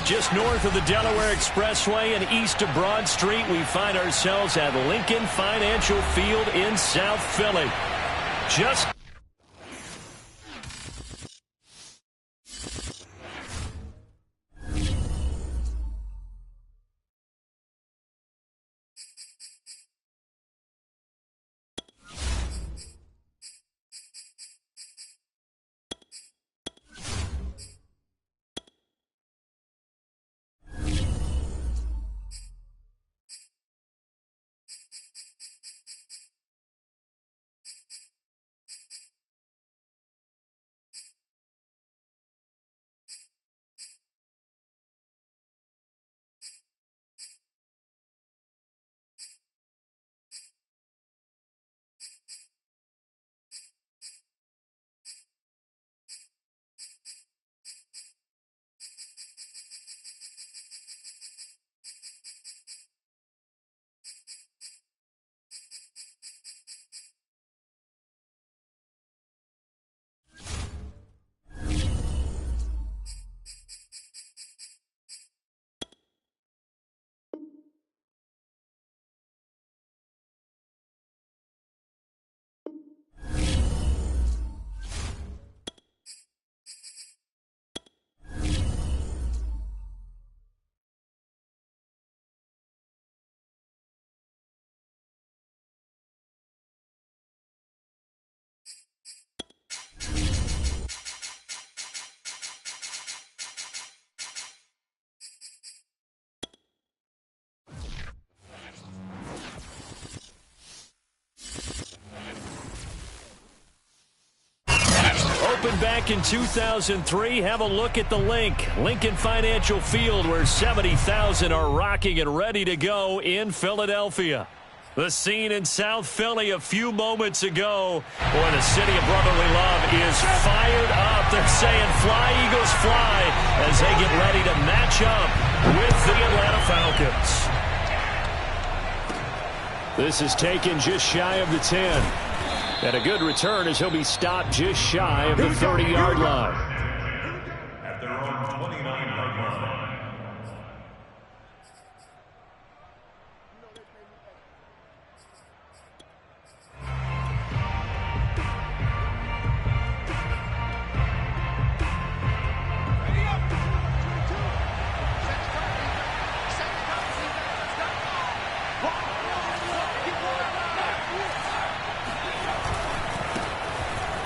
Just north of the Delaware Expressway and east of Broad Street, we find ourselves at Lincoln Financial Field in South Philly. Just opened back in 2003. Have a look at the Lincoln Financial Field, where 70,000 are rocking and ready to go in Philadelphia. The scene in South Philly a few moments ago, where the city of brotherly love is fired up. They're saying fly, Eagles, fly, as they get ready to match up with the Atlanta Falcons. This is taken just shy of the 10. And a good return as he'll be stopped just shy of the 30-yard line. At their own 29-yard line.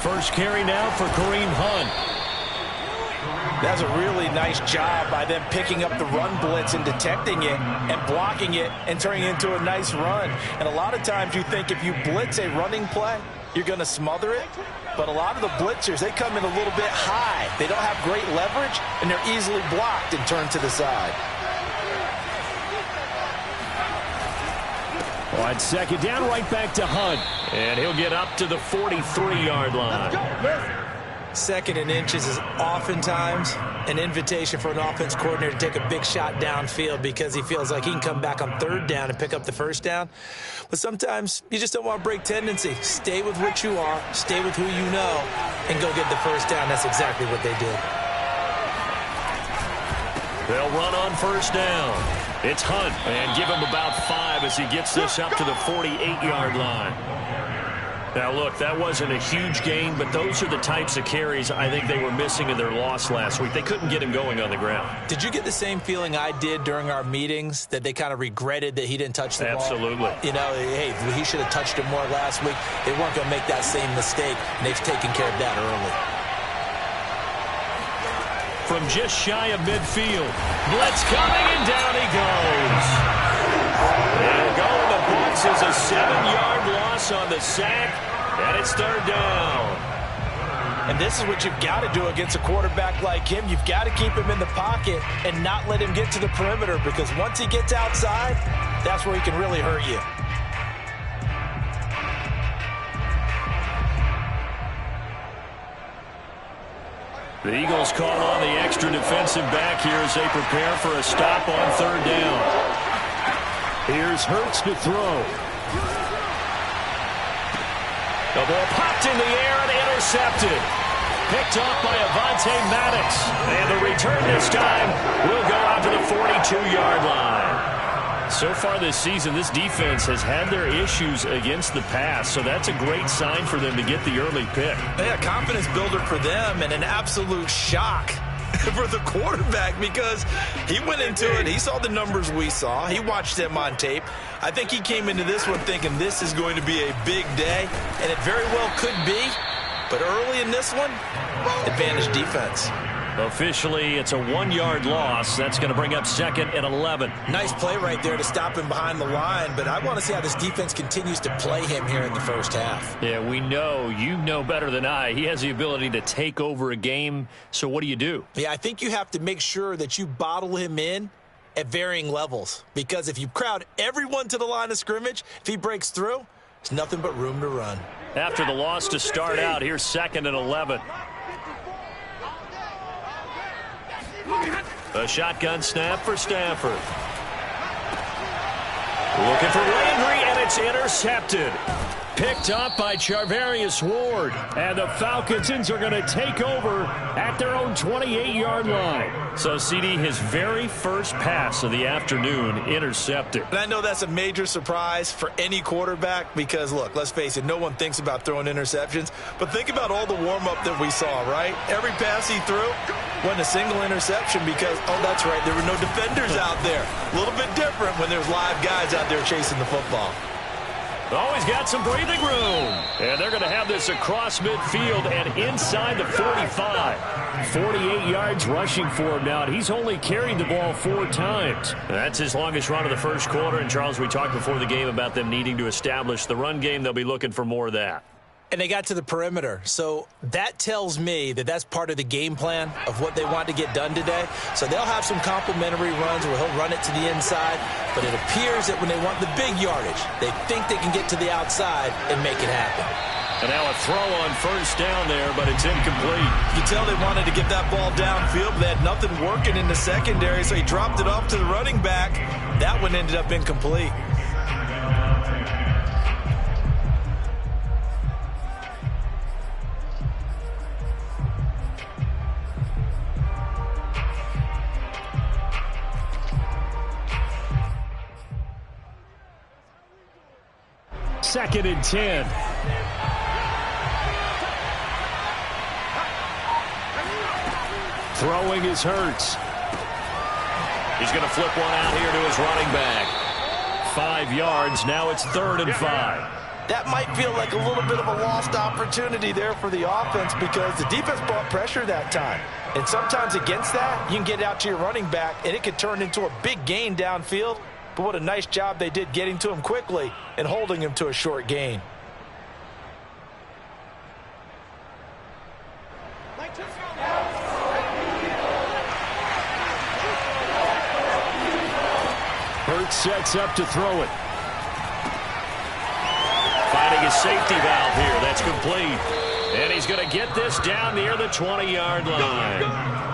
First carry now for Kareem Hunt. That's a really nice job by them picking up the run blitz and detecting it and blocking it and turning it into a nice run. And a lot of times you think if you blitz a running play, you're going to smother it. But a lot of the blitzers, they come in a little bit high. They don't have great leverage, and they're easily blocked and turned to the side. On second down, right back to Hunt. And he'll get up to the 43-yard line. Second and inches is oftentimes an invitation for an offense coordinator to take a big shot downfield because he feels like he can come back on third down and pick up the first down. But sometimes you just don't want to break tendency. Stay with what you are, stay with who you know, and go get the first down. That's exactly what they did. They'll run on first down. It's Hunt, and give him about 5 as he gets this up to the 48-yard line. Now, look, that wasn't a huge gain, but those are the types of carries I think they were missing in their loss last week. They couldn't get him going on the ground. Did you get the same feeling I did during our meetings, that they kind of regretted that he didn't touch the ball? Absolutely. You know, hey, he should have touched it more last week. They weren't going to make that same mistake, and they've taken care of that early. From just shy of midfield, blitz coming, and down he goes. And going the books is a 7-yard loss on the sack, and it's third down. And this is what you've got to do against a quarterback like him. You've got to keep him in the pocket and not let him get to the perimeter, because once he gets outside, that's where he can really hurt you. The Eagles call on the extra defensive back here as they prepare for a stop on third down. Here's Hurts to throw. The ball popped in the air and intercepted. Picked off by Avonte Maddox. And the return this time will go out to the 42-yard line. So far this season, this defense has had their issues against the pass, so that's a great sign for them to get the early pick. Yeah, confidence builder for them and an absolute shock for the quarterback because he went into it. He saw the numbers we saw. He watched them on tape. I think he came into this one thinking this is going to be a big day, and it very well could be. But early in this one, advantage defense. Officially, it's a 1-yard loss. That's going to bring up second and 11. Nice play right there to stop him behind the line, but I want to see how this defense continues to play him here in the first half. Yeah, we know. You know better than I. He has the ability to take over a game, so what do you do? Yeah, I think you have to make sure that you bottle him in at varying levels, because if you crowd everyone to the line of scrimmage, if he breaks through, there's nothing but room to run. After the loss to start out, here's second and 11. A shotgun snap for Stafford. Looking for Landry, and it's intercepted. Picked up by Charvarius Ward. And the Falcons are going to take over at their own 28-yard line. So, CD, his very first pass of the afternoon intercepted. And I know that's a major surprise for any quarterback because, look, let's face it, no one thinks about throwing interceptions. But think about all the warm-up that we saw, right? Every pass he threw wasn't a single interception because, oh, that's right, there were no defenders out there. A little bit different when there's live guys out there chasing the football. Always got some breathing room. And they're going to have this across midfield and inside the 45. 48 yards rushing for him now, and he's only carried the ball 4 times. That's his longest run of the first quarter. And, Charles, we talked before the game about them needing to establish the run game. They'll be looking for more of that. And they got to the perimeter. So that tells me that that's part of the game plan of what they want to get done today. So they'll have some complimentary runs where he'll run it to the inside. But it appears that when they want the big yardage, they think they can get to the outside and make it happen. And now a throw on first down there, but it's incomplete. You can tell they wanted to get that ball downfield, but they had nothing working in the secondary, so he dropped it off to the running back. That one ended up incomplete. Second and 10. Throwing is Hurts. He's going to flip one out here to his running back. 5 yards. Now it's 3rd and 5. That might feel like a little bit of a lost opportunity there for the offense because the defense brought pressure that time. And sometimes against that, you can get out to your running back, and it could turn into a big gain downfield. But what a nice job they did getting to him quickly and holding him to a short gain. Hurts sets up to throw it. Finding a safety valve here. That's complete. And he's going to get this down near the 20-yard line.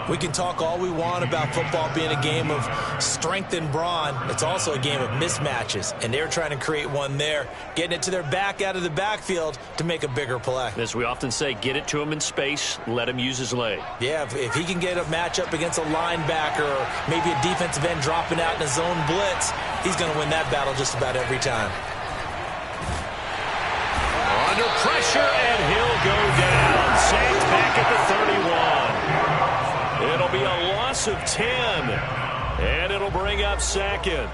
We can talk all we want about football being a game of strength and brawn. It's also a game of mismatches, and they're trying to create one there, getting it to their back out of the backfield to make a bigger play. As we often say, get it to him in space, let him use his leg. Yeah, if he can get a matchup against a linebacker or maybe a defensive end dropping out in a zone blitz, he's going to win that battle just about every time. Under pressure, and he'll go down. Sacked back at the 31. It'll be a loss of 10, and it'll bring up second.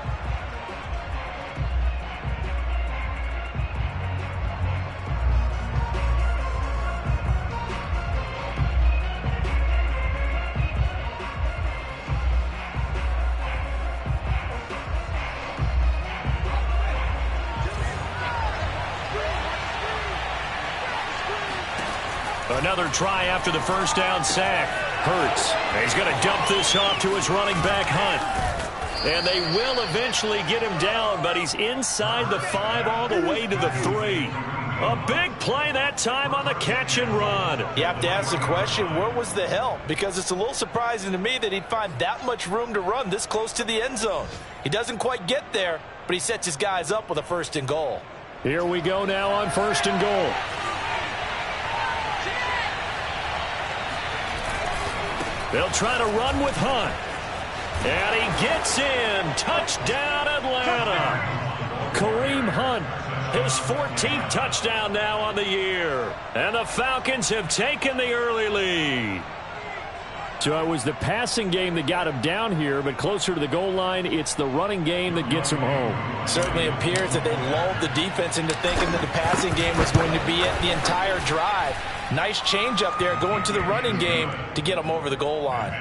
Another try after the first down sack. Hurts. He's going to dump this off to his running back, Hunt. And they will eventually get him down, but he's inside the 5 all the way to the 3. A big play that time on the catch and run. You have to ask the question, where was the help? Because it's a little surprising to me that he'd find that much room to run this close to the end zone. He doesn't quite get there, but he sets his guys up with a 1st and goal. Here we go now on 1st and goal. They'll try to run with Hunt. And he gets in. Touchdown, Atlanta. Kareem Hunt, his 14th touchdown now on the year. And the Falcons have taken the early lead. So it was the passing game that got him down here, but closer to the goal line, it's the running game that gets him home. Certainly appears that they lulled the defense into thinking that the passing game was going to be it the entire drive. Nice change up there going to the running game to get them over the goal line.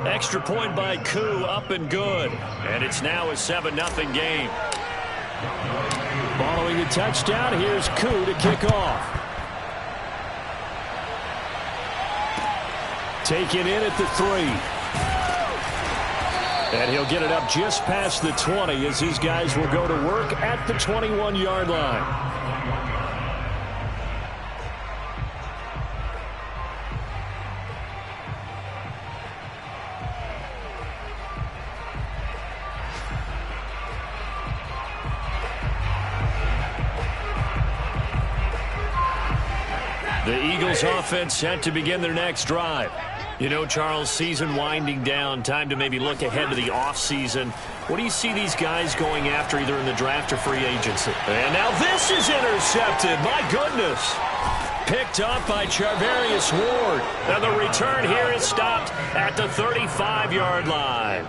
Extra point by Koo, up and good. And it's now a 7-0 game. Following the touchdown, here's Koo to kick off. Taken in at the 3. And he'll get it up just past the 20 as his guys will go to work at the 21-yard line. The Eagles offense set to begin their next drive. You know, Charles, season winding down, time to maybe look ahead to the offseason. What do you see these guys going after either in the draft or free agency? And now this is intercepted. My goodness. Picked up by Charvarius Ward. And the return here is stopped at the 35-yard line.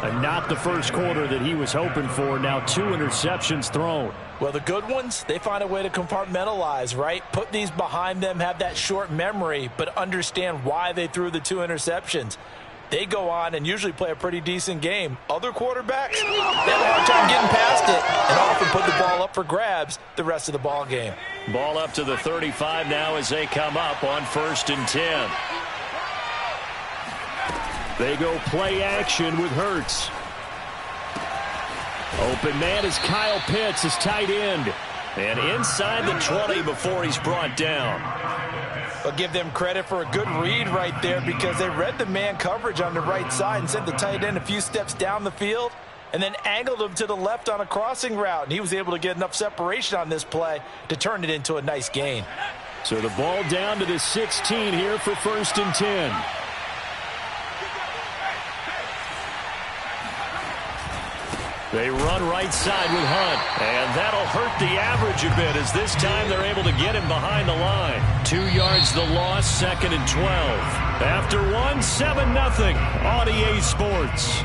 And not the first quarter that he was hoping for. Now 2 interceptions thrown. Well, the good ones, they find a way to compartmentalize, right? Put these behind them, have that short memory, but understand why they threw the 2 interceptions. They go on and usually play a pretty decent game. Other quarterbacks, they have a hard time getting past it and often put the ball up for grabs the rest of the ball game. Ball up to the 35 now as they come up on 1st and 10. They go play action with Hurts. Open man is Kyle Pitts, his tight end. And inside the 20 before he's brought down. I'll give them credit for a good read right there because they read the man coverage on the right side and sent the tight end a few steps down the field and then angled him to the left on a crossing route. And he was able to get enough separation on this play to turn it into a nice gain. So the ball down to the 16 here for 1st and 10. They run right side with Hunt, and that'll hurt the average a bit as this time they're able to get him behind the line. 2 yards the loss, 2nd and 12. After 1, 7-0 on EA Sports.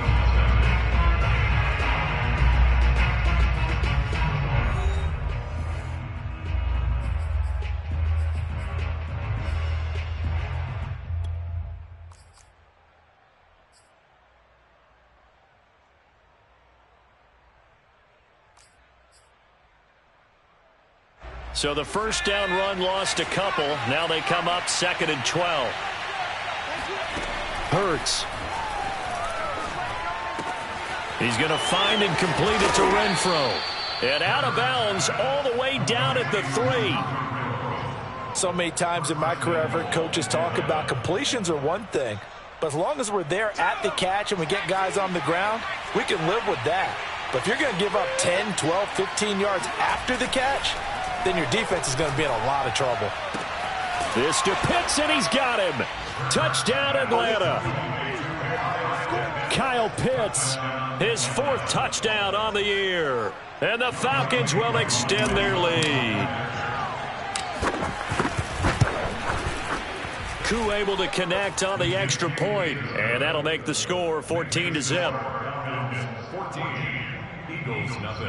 So the first down run lost a couple. Now they come up 2nd and 12. Hurts. He's going to find and complete it to Renfro. And out of bounds all the way down at the 3. So many times in my career I've heard coaches talk about completions are one thing. But as long as we're there at the catch and we get guys on the ground, we can live with that. But if you're going to give up 10, 12, 15 yards after the catch, then your defense is going to be in a lot of trouble. This to Pitts, and he's got him. Touchdown, Atlanta. Kyle Pitts, his 4th touchdown on the year. And the Falcons will extend their lead. Koo able to connect on the extra point, and that'll make the score 14-0. 14, Eagles nothing.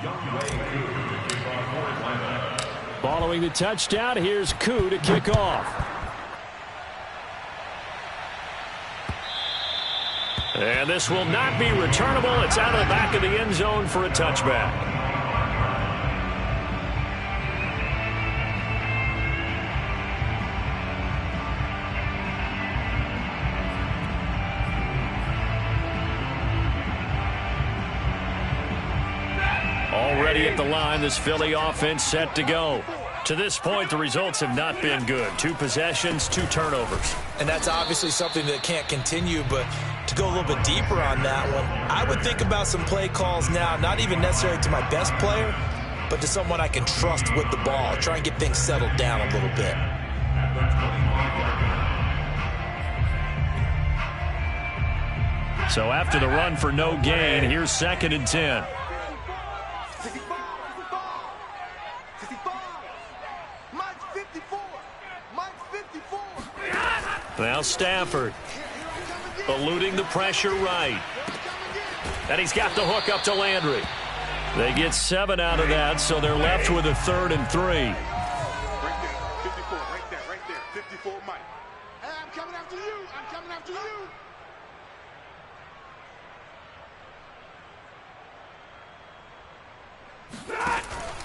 Young Way Koo. Following the touchdown, here's Koo to kick off. And this will not be returnable. It's out of the back of the end zone for a touchback. Already at the line, this Philly offense set to go. To this point, the results have not been good. 2 possessions, 2 turnovers. And that's obviously something that can't continue, but to go a little bit deeper on that one, I would think about some play calls now, not even necessarily to my best player, but to someone I can trust with the ball. Try and get things settled down a little bit. So after the run for no gain, here's 2nd and 10. Now Stafford eluding the pressure right. And he's got the hook up to Landry. They get 7 out of that, so they're left with a 3rd and 3. Right there, 54, right there, 54, Mike. Hey, I'm coming after you. I'm coming after you.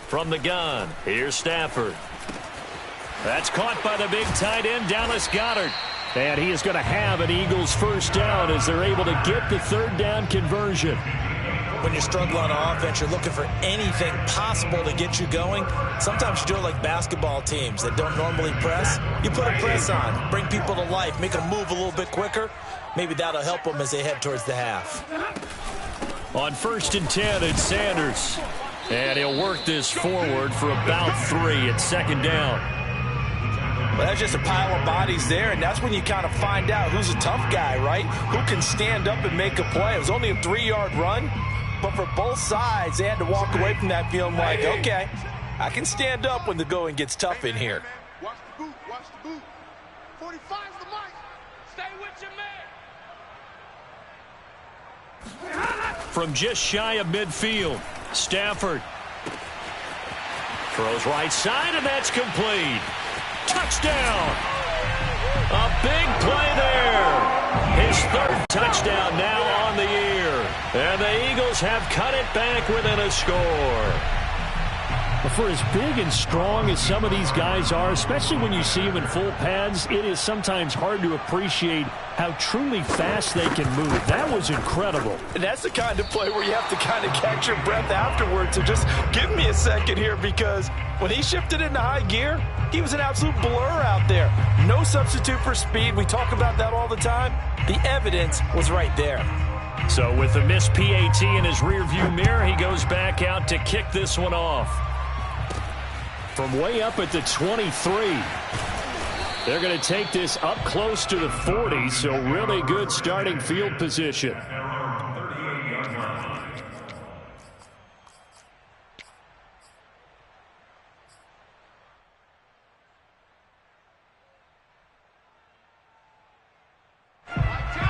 From the gun, here's Stafford. That's caught by the big tight end, Dallas Goedert. And he is going to have an Eagles first down as they're able to get the 3rd down conversion. When you're struggling on offense, you're looking for anything possible to get you going. Sometimes you do it like basketball teams that don't normally press. You put a press on, bring people to life, make them move a little bit quicker. Maybe that'll help them as they head towards the half. On 1st and 10, it's Sanders. And he'll work this forward for about 3 at 2nd down. Well, that's just a pile of bodies there, and that's when you kind of find out who's a tough guy, right? Who can stand up and make a play. It was only a 3-yard run, but for both sides, they had to walk away from that feeling like, okay, I can stand up when the going gets tough in here. Watch the boot, watch the boot. 45's the mic. Stay with your man. From just shy of midfield, Stafford throws right side, and that's complete. Touchdown! A big play there. His 3rd touchdown now on the year. And the Eagles have cut it back within a score. For as big and strong as some of these guys are, especially when you see them in full pads, it is sometimes hard to appreciate how truly fast they can move. That was incredible. And that's the kind of play where you have to kind of catch your breath afterwards. So just give me a second here, because when he shifted into high gear, he was an absolute blur out there. No substitute for speed. We talk about that all the time. The evidence was right there. So with the missed PAT in his rearview mirror, he goes back out to kick this one off. From way up at the 23. They're going to take this up close to the 40, so really good starting field position.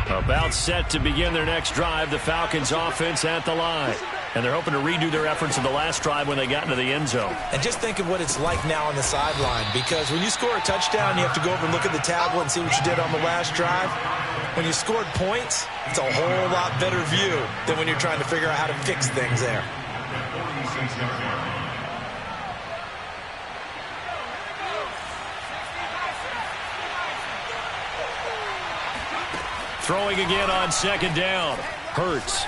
About set to begin their next drive, the Falcons offense at the line. And they're hoping to redo their efforts in the last drive when they got into the end zone. And just think of what it's like now on the sideline, because when you score a touchdown, you have to go over and look at the tablet and see what you did on the last drive. When you scored points, it's a whole lot better view than when you're trying to figure out how to fix things there. Throwing again on 2nd down. Hurts.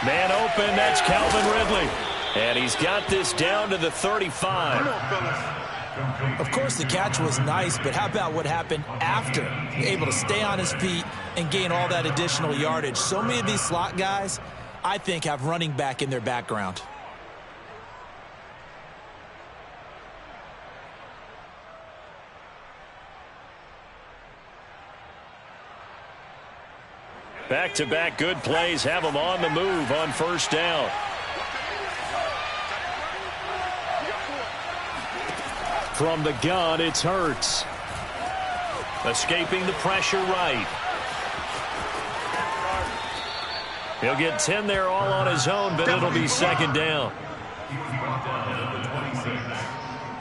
Man open, that's Calvin Ridley. And he's got this down to the 35. Of course, the catch was nice, but how about what happened after? Able to stay on his feet and gain all that additional yardage. So many of these slot guys, I think, have running back in their background. Back-to-back good plays have them on the move on 1st down. From the gun, it's Hurts. Escaping the pressure right. He'll get 10 there all on his own, but it'll be 2nd down.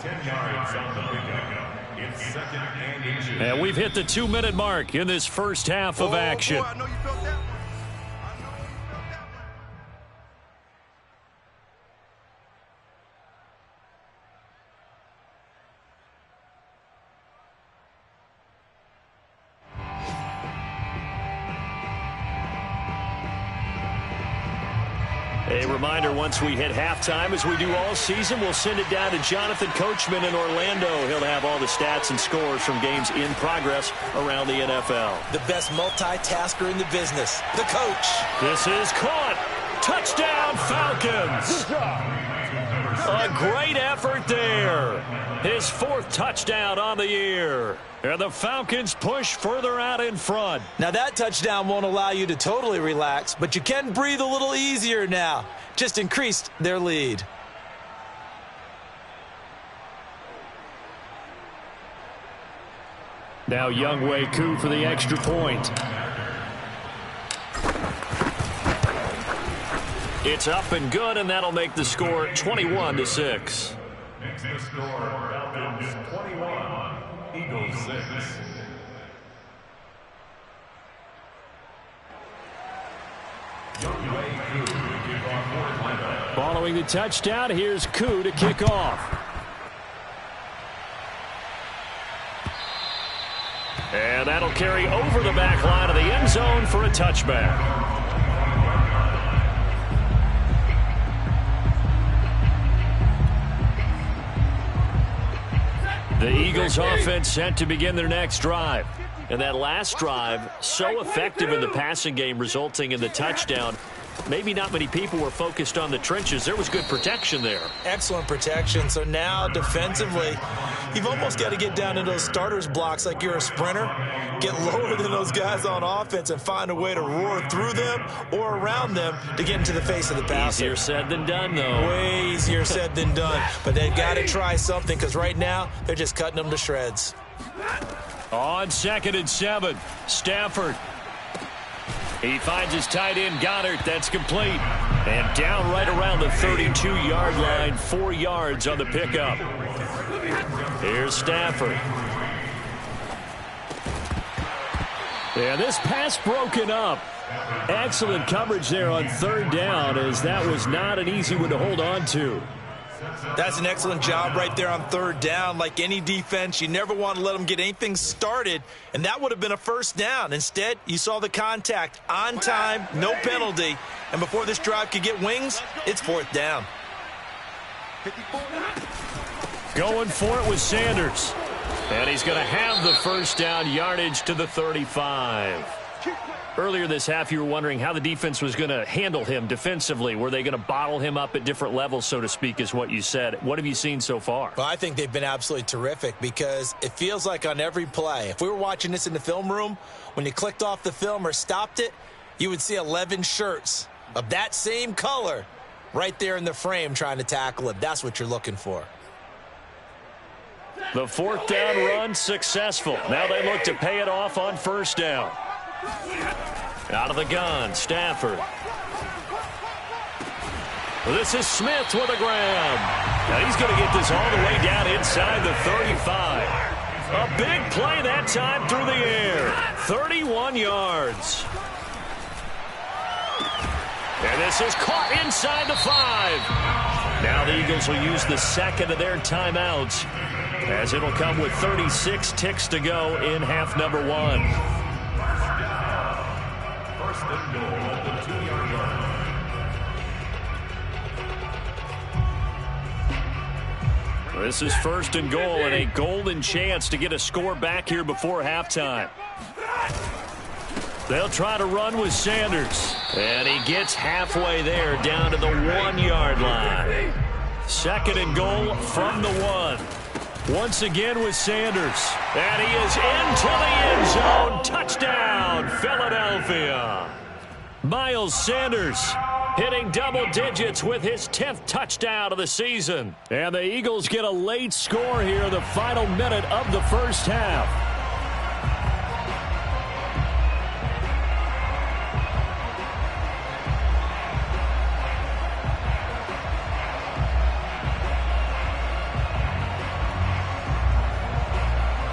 10 yards on the pickup. It's 2nd and 8. And we've hit the 2-minute mark in this first half of action. Boy, I know you felt that one. I know you felt that one. A reminder, once we hit halftime, as we do all season, we'll send it down to Jonathan Coachman in Orlando. He'll have all the stats and scores from games in progress around the NFL. The best multitasker in the business, the coach. This is caught. Touchdown, Falcons. A great effort there. His 4th touchdown on the year. And the Falcons push further out in front. Now that touchdown won't allow you to totally relax, but you can breathe a little easier now. Just increased their lead. Now Younghoe Koo for the extra point. It's up and good, and that'll make the score 21-6. Makes the score Falcons 21, Eagles 6. Following the touchdown, here's Koo to kick off. And that'll carry over the back line of the end zone for a touchback. The Eagles offense set to begin their next drive. And that last drive, so effective in the passing game, resulting in the touchdown. Maybe not many people were focused on the trenches. There was good protection there. Excellent protection. So now defensively, you've almost got to get down to those starters blocks like you're a sprinter. Get lower than those guys on offense and find a way to roar through them or around them to get into the face of the passer. Easier said than done, though. Way easier said than done. But they've got to try something because right now they're just cutting them to shreds. On 2nd and 7, Stafford. He finds his tight end, Goddard. That's complete. And down right around the 32-yard line, 4 yards on the pickup. Here's Stafford. And this pass broken up. Excellent coverage there on 3rd down, as that was not an easy one to hold on to. That's an excellent job right there on 3rd down. Like any defense, you never want to let them get anything started, and that would have been a 1st down. Instead, you saw the contact on time, no penalty, and before this drive could get wings, it's 4th down. Going for it with Sanders, and he's going to have the 1st down yardage to the 35. Earlier this half, you were wondering how the defense was going to handle him defensively. Were they going to bottle him up at different levels, so to speak, is what you said. What have you seen so far? Well, I think they've been absolutely terrific because it feels like on every play, if we were watching this in the film room, when you clicked off the film or stopped it, you would see 11 shirts of that same color right there in the frame trying to tackle it. That's what you're looking for. The 4th down run successful. Now they look to pay it off on 1st down. Out of the gun, Stafford. This is Smith with a grab. Now he's going to get this all the way down inside the 35. A big play that time through the air. 31 yards. And this is caught inside the 5. Now the Eagles will use the 2nd of their timeouts, as it'll come with 36 ticks to go in half number 1. This is 1st and goal, and a golden chance to get a score back here before halftime. They'll try to run with Sanders, and he gets halfway there down to the 1-yard line. 2nd and goal from the 1. Once again with Sanders, and he is into the end zone. Touchdown, Philadelphia. Miles Sanders hitting double digits with his 10th touchdown of the season. And the Eagles get a late score here in the final minute of the 1st half.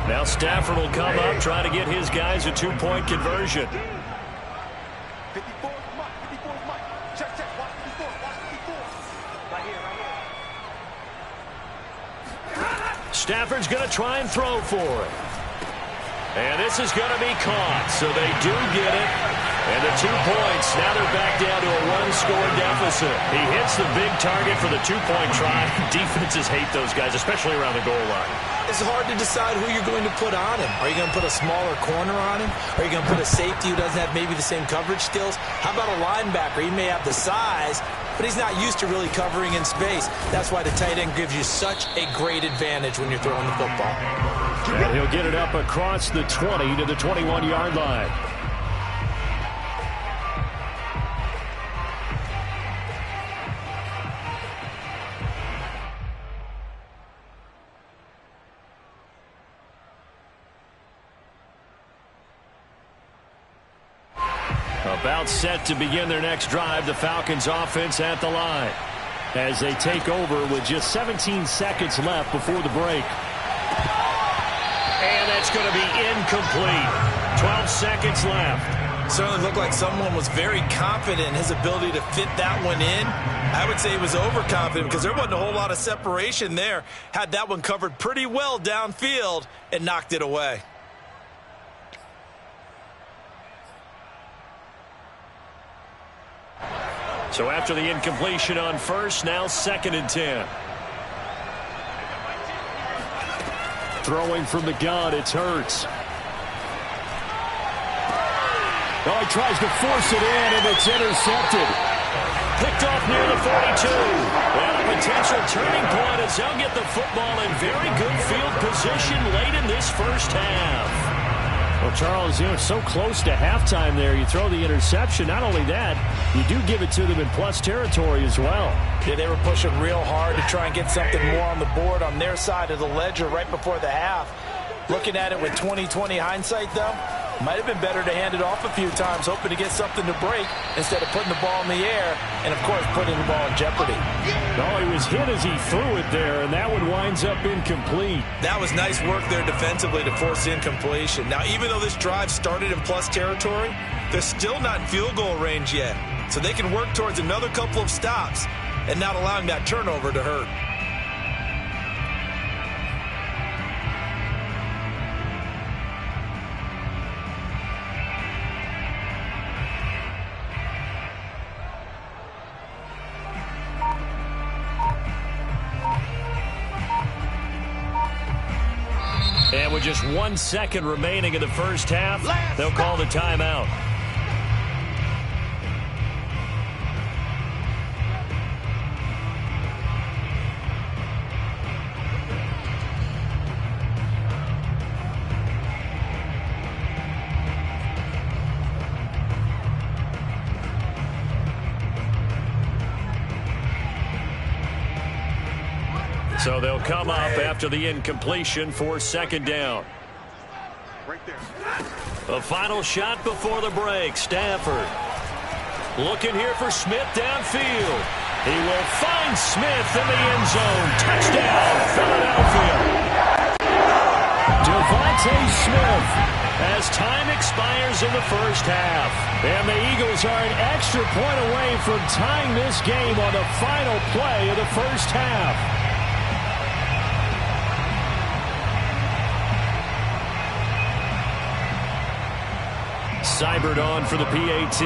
Now Stafford will come up, try to get his guys a 2-point conversion. 54 Mike. 54 Mike. Check. Watch 54. Watch 54. Right here. Stafford's going to try and throw for it. And this is going to be caught, so they do get it. And the 2 points, now they're back down to a 1-score deficit. He hits the big target for the 2-point try. Defenses hate those guys, especially around the goal line. It's hard to decide who you're going to put on him. Are you going to put a smaller corner on him? Are you going to put a safety who doesn't have maybe the same coverage skills? How about a linebacker? He may have the size, but he's not used to really covering in space. That's why the tight end gives you such a great advantage when you're throwing the football. And he'll get it up across the 20 to the 21-yard line. About set to begin their next drive, the Falcons offense at the line as they take over with just 17 seconds left before the break. And that's going to be incomplete. 12 seconds left. Certainly looked like someone was very confident in his ability to fit that one in. I would say he was overconfident because there wasn't a whole lot of separation there. Had that one covered pretty well downfield and knocked it away. So after the incompletion on first, now 2nd and 10. Throwing from the gun, it's Hurts. Oh, he tries to force it in, and it's intercepted. Picked off near the 42. And a potential turning point as they'll get the football in very good field position late in this first half. Well, Charles, you know, so close to halftime there. You throw the interception. Not only that, you do give it to them in plus territory as well. Yeah, they were pushing real hard to try and get something more on the board on their side of the ledger right before the half. Looking at it with 20/20 hindsight, though, might have been better to hand it off a few times, hoping to get something to break instead of putting the ball in the air and, of course, putting the ball in jeopardy. Oh, he was hit as he threw it there, and that one winds up incomplete. That was nice work there defensively to force incompletion. Now, even though this drive started in plus territory, they're still not in field goal range yet. So they can work towards another couple of stops and not allowing that turnover to hurt. And with just 1 second remaining in the first half, they'll call the timeout. So they'll come up after the incompletion for 2nd down. Right there. A final shot before the break. Stafford looking here for Smith downfield. He will find Smith in the end zone. Touchdown, Philadelphia. Devontae Smith as time expires in the first half. And the Eagles are an extra point away from tying this game on the final play of the first half. Seibert on for the PAT.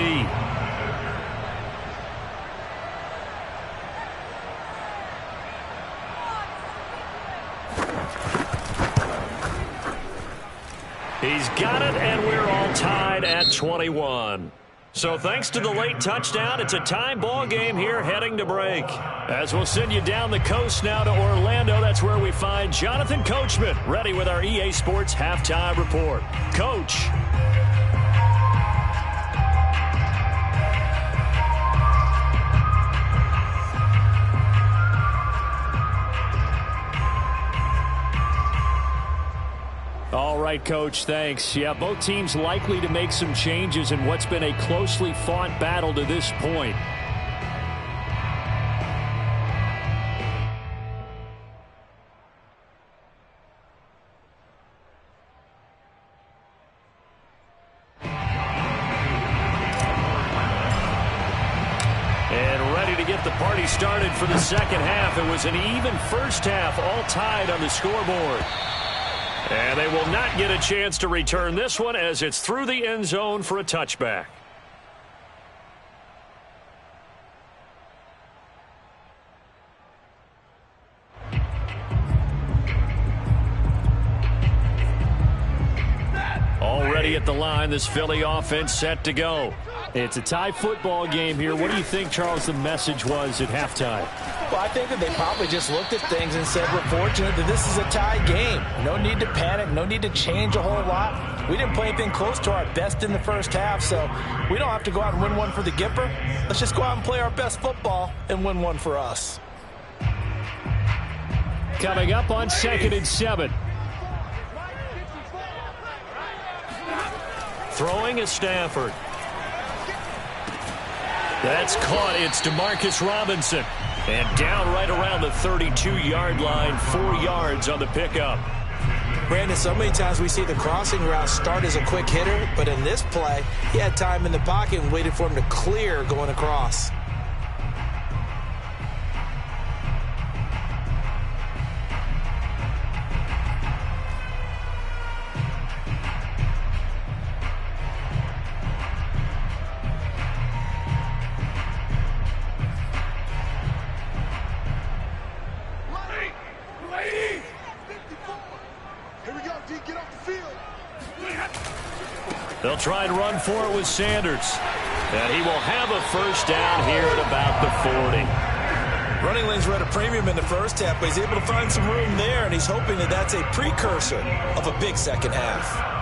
He's got it, and we're all tied at 21. So thanks to the late touchdown, it's a tie ball game here heading to break. As we'll send you down the coast now to Orlando, that's where we find Jonathan Coachman ready with our EA Sports Halftime Report. Coach. All right, Coach, thanks. Yeah, both teams likely to make some changes in what's been a closely fought battle to this point. And ready to get the party started for the second half. It was an even first half, all tied on the scoreboard. And they will not get a chance to return this one as it's through the end zone for a touchback. Already at the line, this Philly offense set to go. It's a tie football game here. What do you think, Charles, the message was at halftime? Well, I think that they probably just looked at things and said, we're fortunate that this is a tie game. No need to panic. No need to change a whole lot. We didn't play anything close to our best in the first half, so we don't have to go out and win one for the Gipper. Let's just go out and play our best football and win one for us. Coming up on 2nd and 7. Throwing is Stafford. That's caught. It's Demarcus Robinson. And down right around the 32-yard line, 4 yards on the pickup. Brandon, so many times we see the crossing route start as a quick hitter, but in this play, he had time in the pocket and waited for him to clear going across. They'll try and run for it with Sanders. And he will have a first down here at about the 40. Running lanes were at a premium in the first half, but he's able to find some room there, and he's hoping that that's a precursor of a big second half.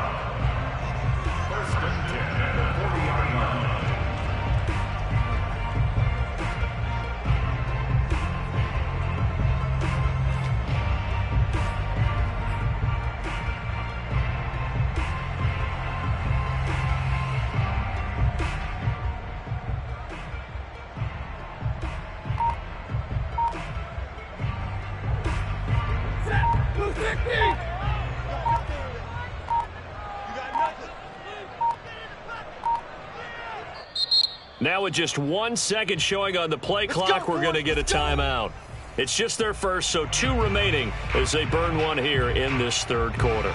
Now with just 1 second showing on the play clock, we're going to get a timeout. It's just their first, so 2 remaining as they burn one here in this third quarter.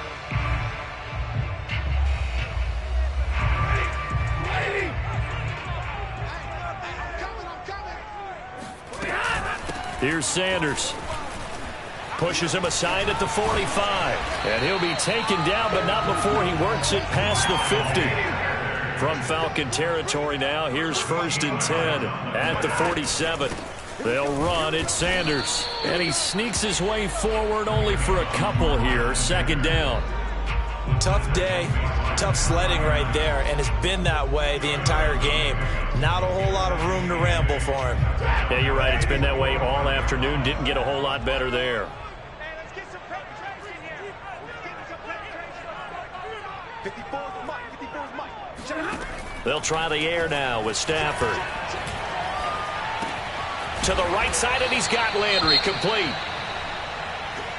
Here's Sanders. Pushes him aside at the 45. And he'll be taken down, but not before he works it past the 50. From Falcon territory now, here's 1st and 10 at the 47. They'll run. It's Sanders. And he sneaks his way forward only for a couple here. 2nd down. Tough day, tough sledding right there, and it's been that way the entire game. Not a whole lot of room to ramble for him. Yeah, you're right. It's been that way all afternoon. Didn't get a whole lot better there. They'll try the air now with Stafford. To the right side, and he's got Landry complete.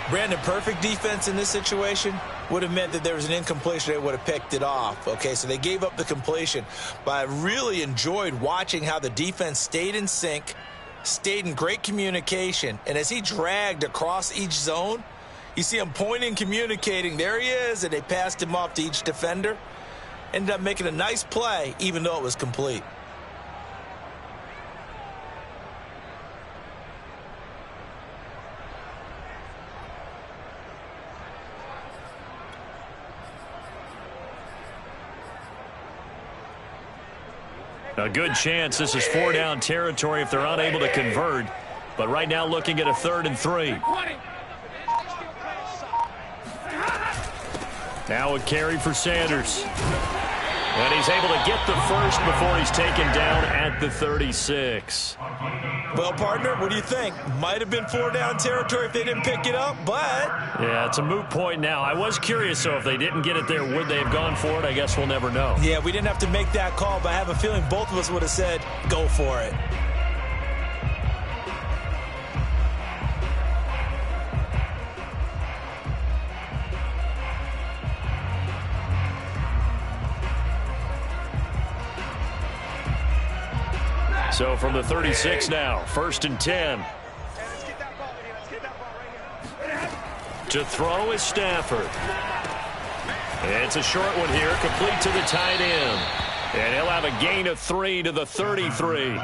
Brandon, perfect defense in this situation would have meant that there was an incompletion. They would have picked it off. Okay, so they gave up the completion. But I really enjoyed watching how the defense stayed in sync, stayed in great communication, and as he dragged across each zone, you see him pointing, communicating. There he is, and they passed him off to each defender. Ended up making a nice play, even though it was complete. A good chance this is 4 down territory if they're unable to convert. But right now looking at a 3rd and 3. Now a carry for Sanders. And he's able to get the first before he's taken down at the 36. Well, partner, what do you think? Might have been 4 down territory if they didn't pick it up, but... Yeah, it's a moot point now. I was curious, so if they didn't get it there, would they have gone for it? I guess we'll never know. Yeah, we didn't have to make that call, but I have a feeling both of us would have said, go for it. So from the 36 now, 1st and 10. To throw is Stafford. It's a short one here, complete to the tight end. And he'll have a gain of 3 to the 33.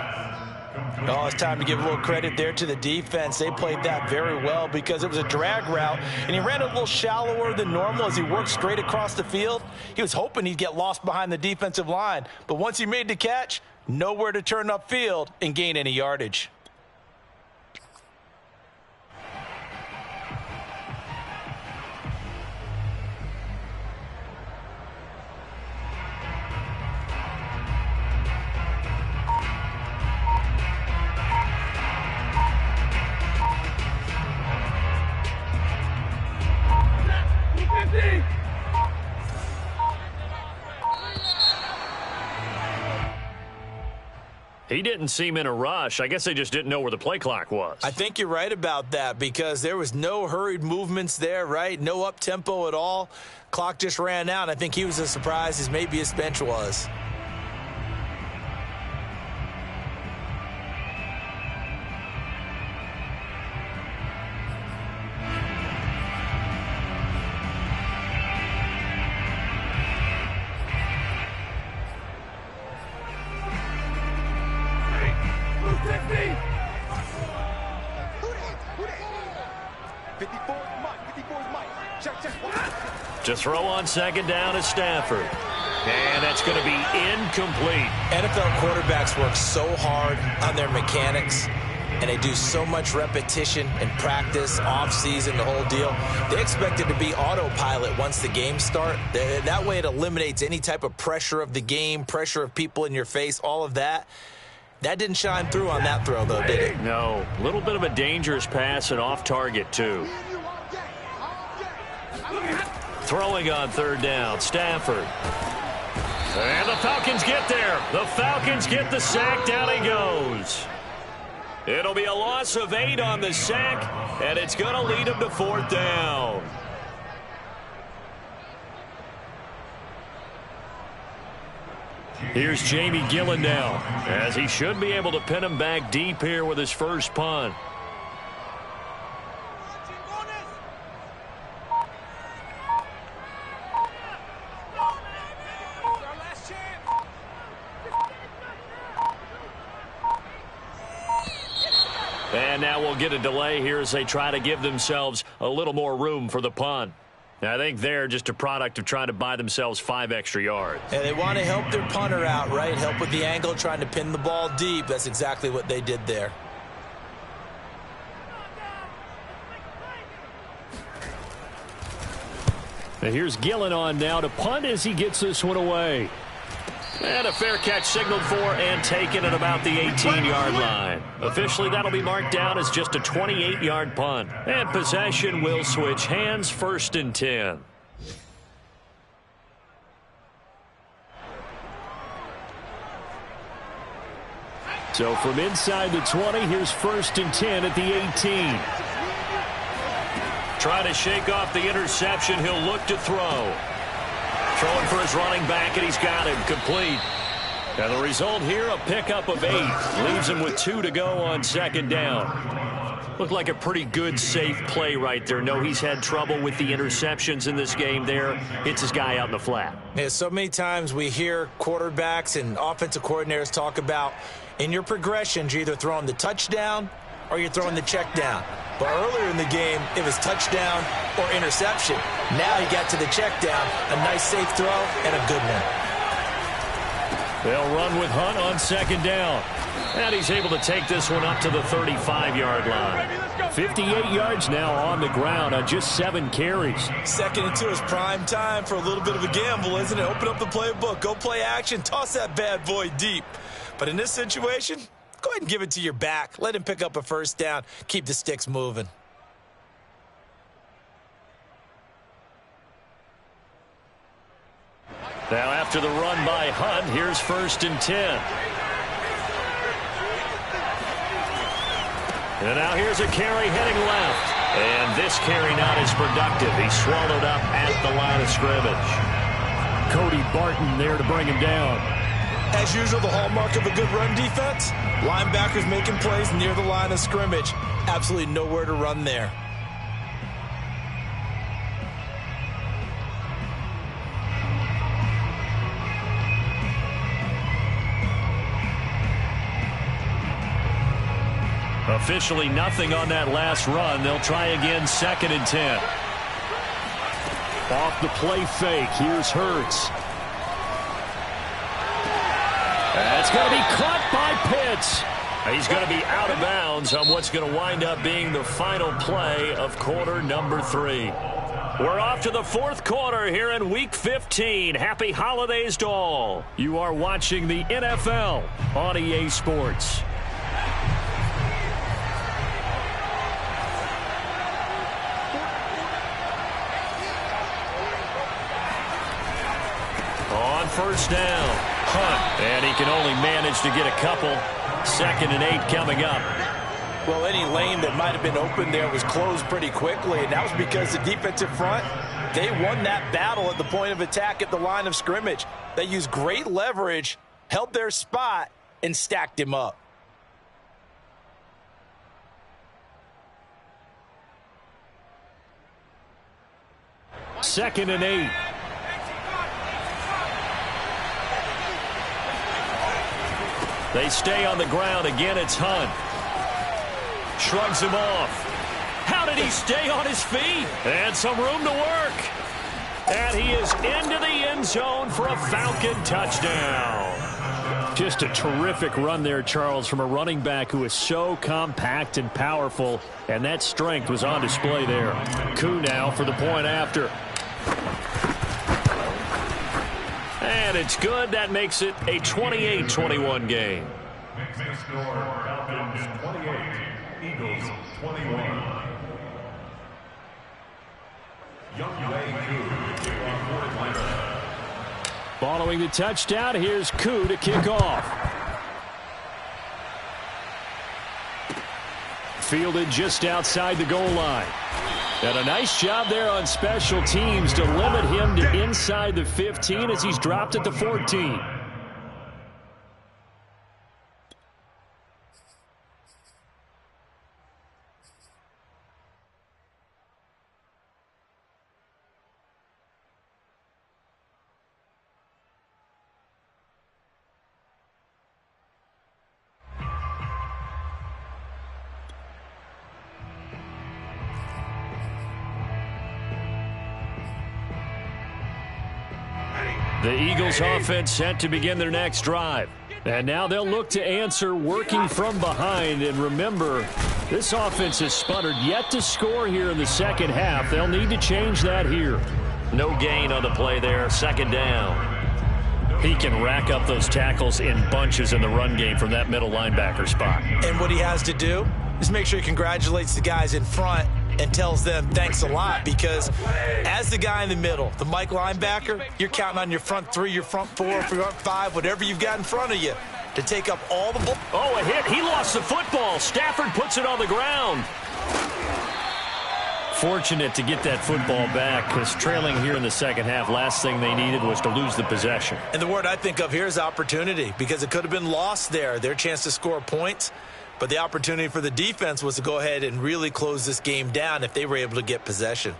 Oh, it's time to give a little credit there to the defense. They played that very well because it was a drag route, and he ran a little shallower than normal as he worked straight across the field. He was hoping he'd get lost behind the defensive line, but once he made the catch, nowhere to turn upfield and gain any yardage. He didn't seem in a rush. I guess they just didn't know where the play clock was. I think you're right about that because there was no hurried movements there, right? No up-tempo at all. Clock just ran out. I think he was as surprised as maybe his bench was. To throw on second down is Stafford. And that's going to be incomplete. NFL quarterbacks work so hard on their mechanics, and they do so much repetition and practice, off-season, the whole deal. They expect it to be autopilot once the games start. That way it eliminates any type of pressure of the game, pressure of people in your face, all of that. That didn't shine through on that throw, though, did it? No. A little bit of a dangerous pass and off target, too. Throwing on third down, Stafford. And the Falcons get there. The Falcons get the sack. Down he goes. It'll be a loss of 8 on the sack, and it's going to lead him to fourth down. Here's Jamie Gillen now, as he should be able to pin him back deep here with his first punt. And now we'll get a delay here as they try to give themselves a little more room for the punt. I think they're just a product of trying to buy themselves 5 extra yards. And they want to help their punter out, right? Help with the angle, trying to pin the ball deep. That's exactly what they did there. And here's Gillen on now to punt as he gets this one away. And a fair catch signaled for and taken at about the 18-yard line. Officially, that'll be marked down as just a 28-yard punt. And possession will switch hands, 1st and 10. So from inside the 20, here's 1st and 10 at the 18. Trying to shake off the interception. He'll look to throw. Throwing for his running back, and he's got him complete. And the result here, a pickup of 8. Leaves him with 2 to go on second down. Looked like a pretty good, safe play right there. No, he's had trouble with the interceptions in this game there. Hits his guy out in the flat. Yeah, so many times we hear quarterbacks and offensive coordinators talk about in your progressions, you're either throwing the touchdown or you're throwing the check down. But earlier in the game, it was touchdown or interception. Now he got to the check down, a nice safe throw, and a good one. They'll run with Hunt on second down. And he's able to take this one up to the 35-yard line. 58 yards now on the ground on just 7 carries. 2nd and 2 is prime time for a little bit of a gamble, isn't it? Open up the playbook, go play action, toss that bad boy deep. But in this situation, go ahead and give it to your back. Let him pick up a first down. Keep the sticks moving. Now after the run by Hunt, here's 1st and 10. And now here's a carry heading left. And this carry not as productive. He's swallowed up at the line of scrimmage. Cody Barton there to bring him down. As usual, the hallmark of a good run defense, linebackers making plays near the line of scrimmage. Absolutely nowhere to run there. Officially nothing on that last run. They'll try again, 2nd and 10. Off the play fake. Here's Hurts. That's going to be caught by Pitts. He's going to be out of bounds on what's going to wind up being the final play of quarter number 3. We're off to the 4th quarter here in Week 15. Happy holidays to all. You are watching the NFL on EA Sports. On first down, Hunt, and he can only manage to get a couple. 2nd and 8 coming up. Well, any lane that might have been open there was closed pretty quickly, and that was because the defensive front, they won that battle at the point of attack at the line of scrimmage. They used great leverage, held their spot, and stacked him up. Second and 8. They stay on the ground. Again, it's Hunt. Shrugs him off. How did he stay on his feet? And some room to work. And he is into the end zone for a Falcon touchdown. Just a terrific run there, Charles, from a running back who is so compact and powerful. And that strength was on display there. Koo now for the point after. And it's good. That makes it a 28-21 game. Next score, Falcons 28, Eagles 21. Following the touchdown, here's Koo to kick off. Fielded just outside the goal line. And a nice job there on special teams to limit him to inside the 15 as he's dropped at the 14. The Eagles offense set to begin their next drive. And now they'll look to answer working from behind. And remember, this offense has sputtered yet to score here in the second half. They'll need to change that here. No gain on the play there. 2nd down. He can rack up those tackles in bunches in the run game from that middle linebacker spot. And what he has to do is make sure he congratulates the guys in front and tells them thanks a lot, because as the guy in the middle, the Mike linebacker, you're counting on your front 3, your front 4, your front 5, whatever you've got in front of you to take up all the ball. Oh, a hit. He lost the football. Stafford puts it on the ground. Fortunate to get that football back, because trailing here in the second half, last thing they needed was to lose the possession. And the word I think of here is opportunity, because it could have been lost there, their chance to score points. But the opportunity for the defense was to go ahead and really close this game down if they were able to get possession.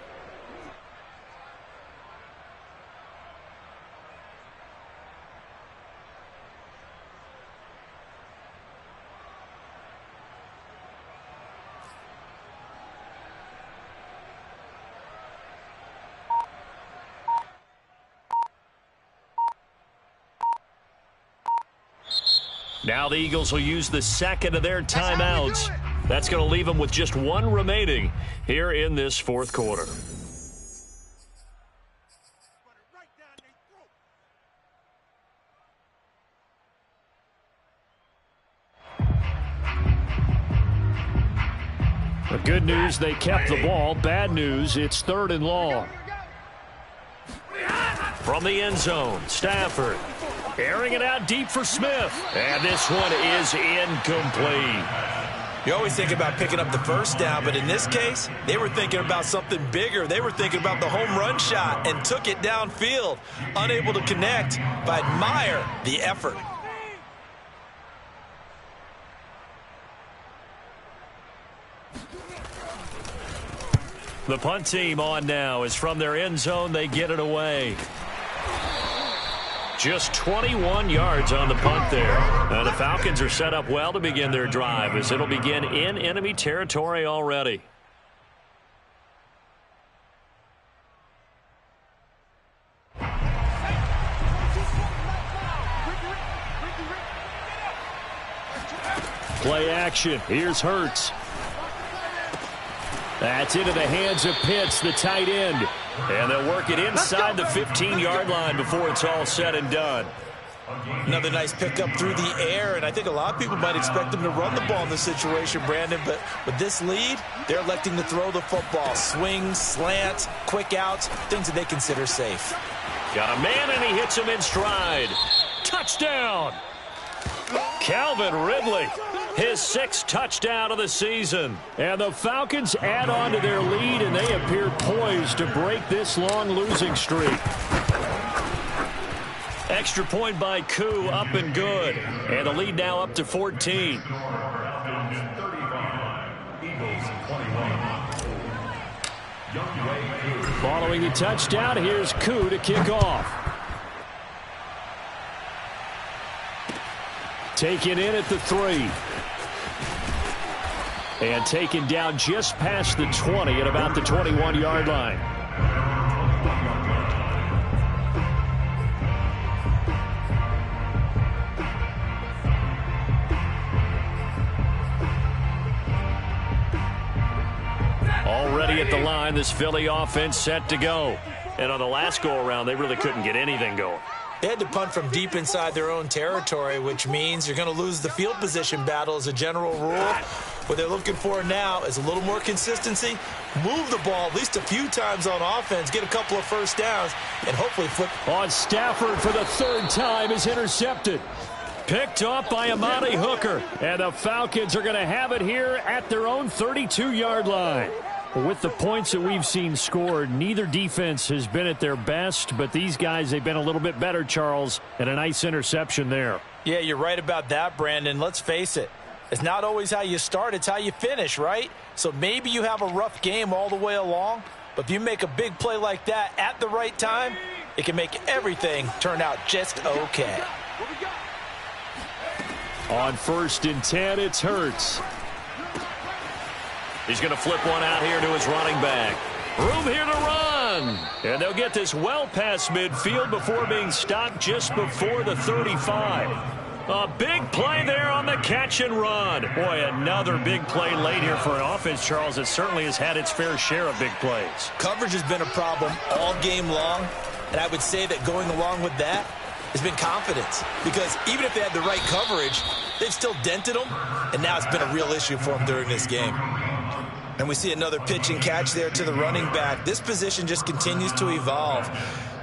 Now the Eagles will use the second of their timeouts. That's going to leave them with just one remaining here in this 4th quarter. The good news, they kept the ball. Bad news, it's 3rd and long. From the end zone, Stafford. Airing it out deep for Smith. And this one is incomplete. You always think about picking up the first down, but in this case, they were thinking about something bigger. They were thinking about the home run shot and took it downfield. Unable to connect, but admire the effort. The punt team on now is from their end zone. They get it away. Just 21 yards on the punt there. The Falcons are set up well to begin their drive as it'll begin in enemy territory already. Play action. Here's Hurts. That's into the hands of Pitts, the tight end. And they'll work it inside the 15-yard line before it's all said and done. Another nice pickup through the air, and I think a lot of people might expect them to run the ball in this situation, Brandon, but with this lead, they're electing to throw the football. Swings, slants, quick outs, things that they consider safe. Got a man, and he hits him in stride. Touchdown! Calvin Ridley, his 6th touchdown of the season. And the Falcons add on to their lead, and they appear poised to break this long losing streak. Extra point by Koo, up and good. And the lead now up to 14. Following the touchdown, here's Koo to kick off. Taken in at the 3. And taken down just past the 20 at about the 21-yard line. Already at the line, this Philly offense set to go. And on the last go-around, they really couldn't get anything going. They had to punt from deep inside their own territory, which means you're going to lose the field position battle as a general rule. What they're looking for now is a little more consistency, move the ball at least a few times on offense, get a couple of first downs, and hopefully flip. On Stafford for the 3rd time is intercepted. Picked off by Amani Hooker. And the Falcons are going to have it here at their own 32-yard line. With the points that we've seen scored, neither defense has been at their best, but these guys, they've been a little bit better, Charles, and a nice interception there. Yeah, you're right about that, Brandon. Let's face it. It's not always how you start, it's how you finish, right? So maybe you have a rough game all the way along, but if you make a big play like that at the right time, it can make everything turn out just okay. On 1st and 10, it's Hurts. He's going to flip one out here to his running back. Room here to run. And they'll get this well past midfield before being stopped just before the 35. A big play there on the catch and run. Boy, another big play late here for an offense, Charles, that certainly has had its fair share of big plays. Coverage has been a problem all game long, and I would say that going along with that has been confidence. Because even if they had the right coverage, they've still dented them, and now it's been a real issue for them during this game. And we see another pitch and catch there to the running back. This position just continues to evolve.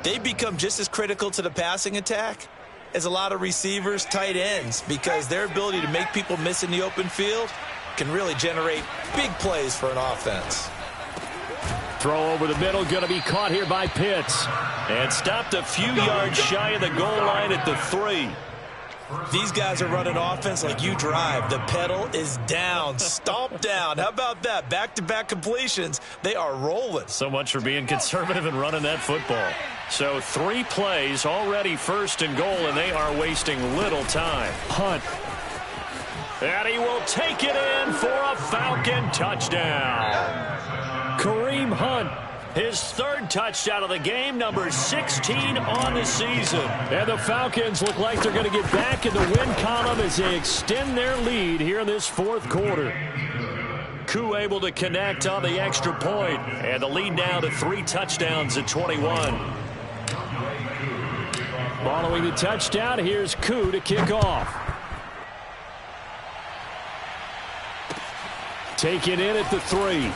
They become just as critical to the passing attack as a lot of receivers, tight ends, because their ability to make people miss in the open field can really generate big plays for an offense. Throw over the middle, going to be caught here by Pitts. And stopped a few yards shy of the goal line at the 3. These guys are running offense like you drive. The pedal is down, stomp down. How about that? Back-to-back completions. They are rolling. So much for being conservative and running that football. So 3 plays, already 1st and goal, and they are wasting little time. Hunt. And he will take it in for a Falcon touchdown. Kareem Hunt. His 3rd touchdown of the game, number 16 on the season. And the Falcons look like they're going to get back in the win column as they extend their lead here in this 4th quarter. Koo able to connect on the extra point, and the lead now to 3 touchdowns at 21. Following the touchdown, here's Koo to kick off. Taken in at the 3.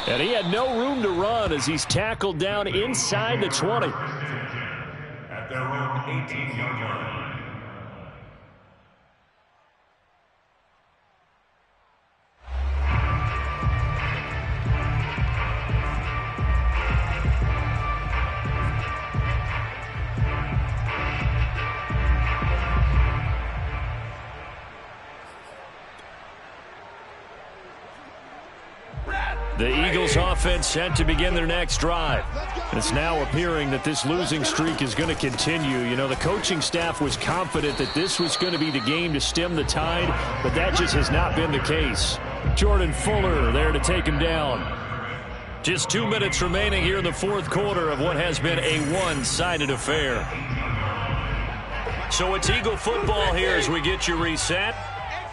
And he had no room to run as he's tackled down inside the 20. At their own 18-yard line. The Eagles offense set to begin their next drive. It's now appearing that this losing streak is going to continue. You know, the coaching staff was confident that this was going to be the game to stem the tide, but that just has not been the case. Jordan Fuller there to take him down. Just 2 minutes remaining here in the fourth quarter of what has been a one-sided affair. So it's Eagle football here as we get you reset.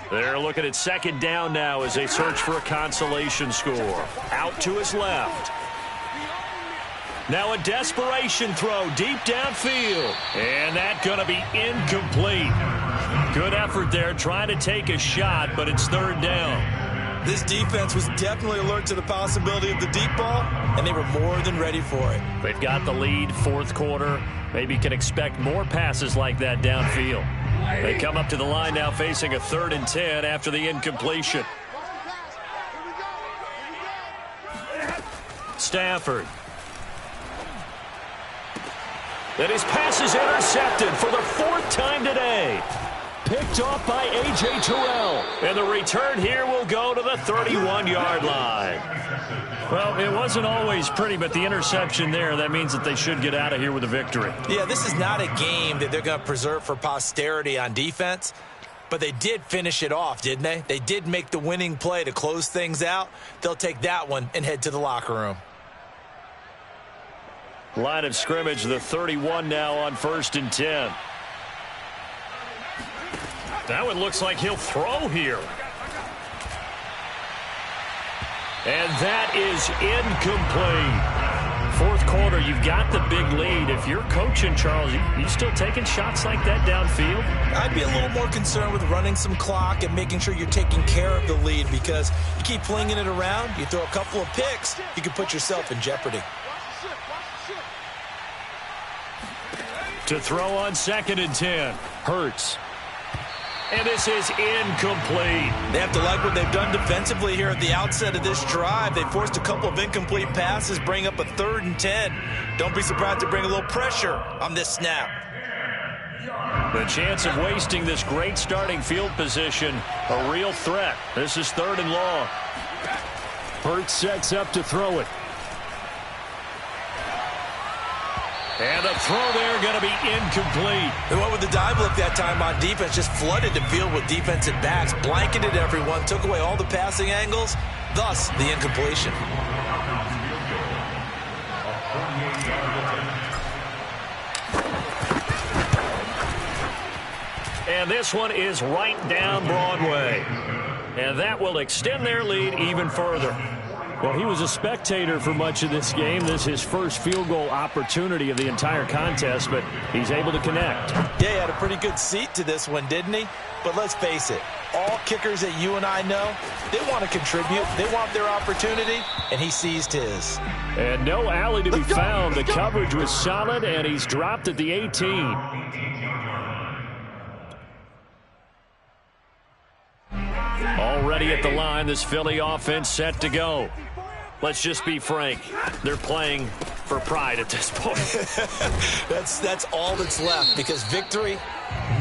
They're looking at second down now as they search for a consolation score. Out to his left. Now a desperation throw deep downfield. And that's going to be incomplete. Good effort there trying to take a shot, but it's third down. This defense was definitely alert to the possibility of the deep ball, and they were more than ready for it. They've got the lead, fourth quarter. Maybe can expect more passes like that downfield. They come up to the line now facing a 3rd and 10 after the incompletion. Stafford. And his pass is intercepted for the 4th time today. Picked off by A.J. Terrell. And the return here will go to the 31-yard line. Well, it wasn't always pretty, but the interception there, that means that they should get out of here with a victory. Yeah, this is not a game that they're going to preserve for posterity on defense, but they did finish it off, didn't they? They did make the winning play to close things out. They'll take that one and head to the locker room. Line of scrimmage, the 31 now on 1st and 10. That one looks like he'll throw here. And that is incomplete. Fourth quarter, you've got the big lead. If you're coaching, Charles, you still taking shots like that downfield? I'd be a little more concerned with running some clock and making sure you're taking care of the lead, because you keep flinging it around, you throw a couple of picks, you can put yourself in jeopardy. To throw on 2nd and 10. Hurts. And this is incomplete. They have to like what they've done defensively here at the outset of this drive. They forced a couple of incomplete passes, bring up a 3rd and 10. Don't be surprised to bring a little pressure on this snap. The chance of wasting this great starting field position, a real threat. This is 3rd and long. Hurts sets up to throw it. And the throw there going to be incomplete. They went with the dive look that time on defense, just flooded the field with defensive backs, blanketed everyone, took away all the passing angles, thus the incompletion. And this one is right down Broadway. And that will extend their lead even further. Well, he was a spectator for much of this game. This is his first field goal opportunity of the entire contest, but he's able to connect. Yeah, he had a pretty good seat to this one, didn't he? But let's face it, all kickers that you and I know, they want to contribute. They want their opportunity, and he seized his. And no alley to be found. The coverage was solid, and he's dropped at the 18. Already at the line, this Philly offense set to go. Let's just be frank. They're playing for pride at this point. That's all that's left, because victory,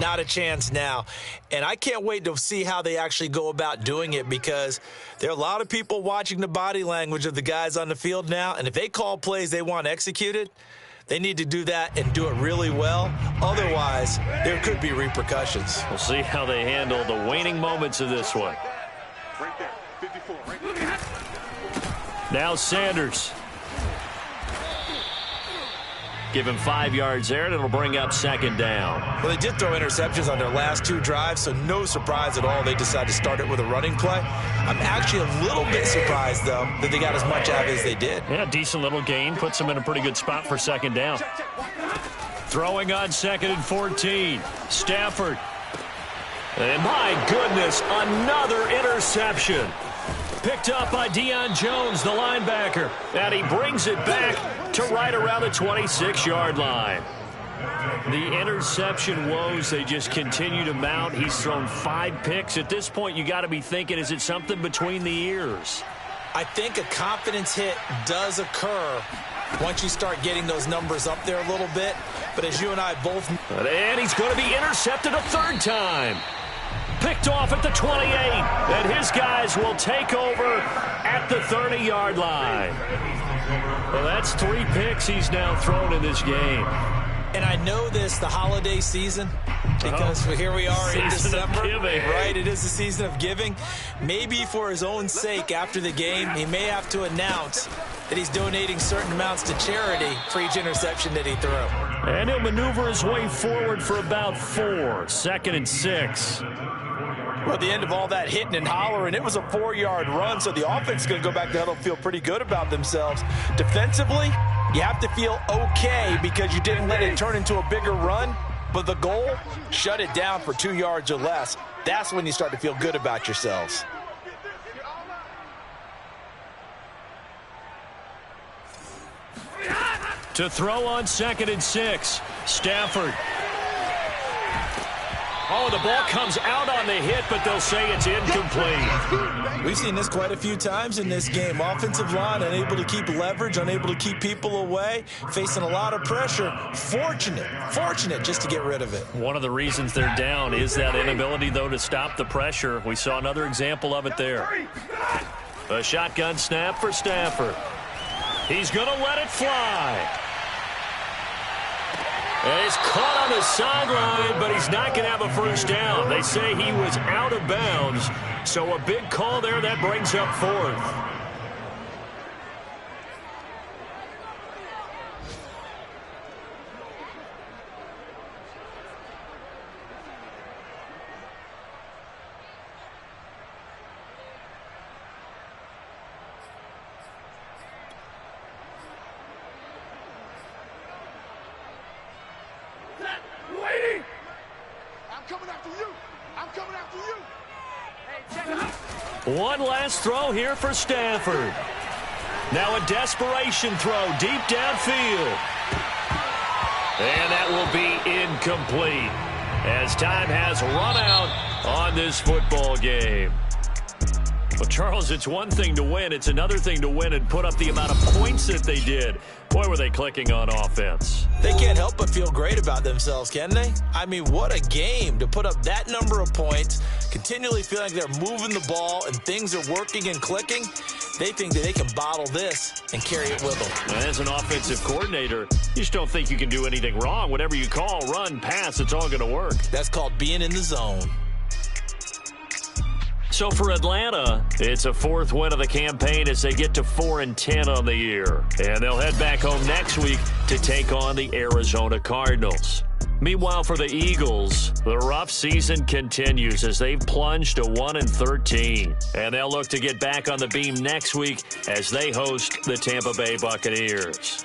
not a chance now. And I can't wait to see how they actually go about doing it, because there are a lot of people watching the body language of the guys on the field now, and if they call plays they want executed, they need to do that and do it really well. Otherwise, there could be repercussions. We'll see how they handle the waning moments of this one. Right there, 54, right there. Now Sanders. Give him 5 yards there, and it'll bring up 2nd down. Well, they did throw interceptions on their last 2 drives, so no surprise at all they decided to start it with a running play. I'm actually a little bit surprised, though, that they got as much out as they did. Yeah, decent little gain. Puts them in a pretty good spot for 2nd down. Throwing on 2nd and 14. Stafford. And my goodness, another interception. Picked up by Deion Jones, the linebacker. And he brings it back to right around the 26-yard line. The interception woes, they just continue to mount. He's thrown 5 picks. At this point, you got to be thinking, is it something between the ears? I think a confidence hit does occur once you start getting those numbers up there a little bit. But as you and I both... And he's going to be intercepted a 3rd time. picked off at the 28. And his guys will take over at the 30-yard line. Well, that's 3 picks he's now thrown in this game. And I know this, the holiday season, because here we are in December. Right, it is the season of giving. Maybe for his own sake, after the game, he may have to announce that he's donating certain amounts to charity for each interception that he threw. And he'll maneuver his way forward for about 4. 2nd and 6. Well, at the end of all that hitting and hollering, it was a 4-yard run, so the offense is going to go back to huddle, feel pretty good about themselves. Defensively, you have to feel okay because you didn't let it turn into a bigger run, but the goal, shut it down for 2 yards or less. That's when you start to feel good about yourselves. To throw on 2nd and 6, Stafford. Oh, the ball comes out on the hit, but they'll say it's incomplete. We've seen this quite a few times in this game. Offensive line unable to keep leverage, unable to keep people away, facing a lot of pressure. Fortunate just to get rid of it. One of the reasons they're down is that inability, though, to stop the pressure. We saw another example of it there. A shotgun snap for Stafford. He's going to let it fly. And he's caught on the sideline, but he's not going to have a first down. They say he was out of bounds, so a big call there that brings up 4th. One last throw here for Stafford. Now a desperation throw deep downfield. And that will be incomplete as time has run out on this football game. Well, Charles, it's one thing to win. It's another thing to win and put up the amount of points that they did. Boy, were they clicking on offense. They can't help but feel great about themselves, can they? I mean, what a game to put up that number of points, continually feeling they're moving the ball and things are working and clicking. They think that they can bottle this and carry it with them. As an offensive coordinator, you just don't think you can do anything wrong. Whatever you call, run, pass, it's all going to work. That's called being in the zone. So for Atlanta, it's a 4th win of the campaign as they get to 4-10 on the year. And they'll head back home next week to take on the Arizona Cardinals. Meanwhile, for the Eagles, the rough season continues as they've plunged to 1-13. And they'll look to get back on the beam next week as they host the Tampa Bay Buccaneers.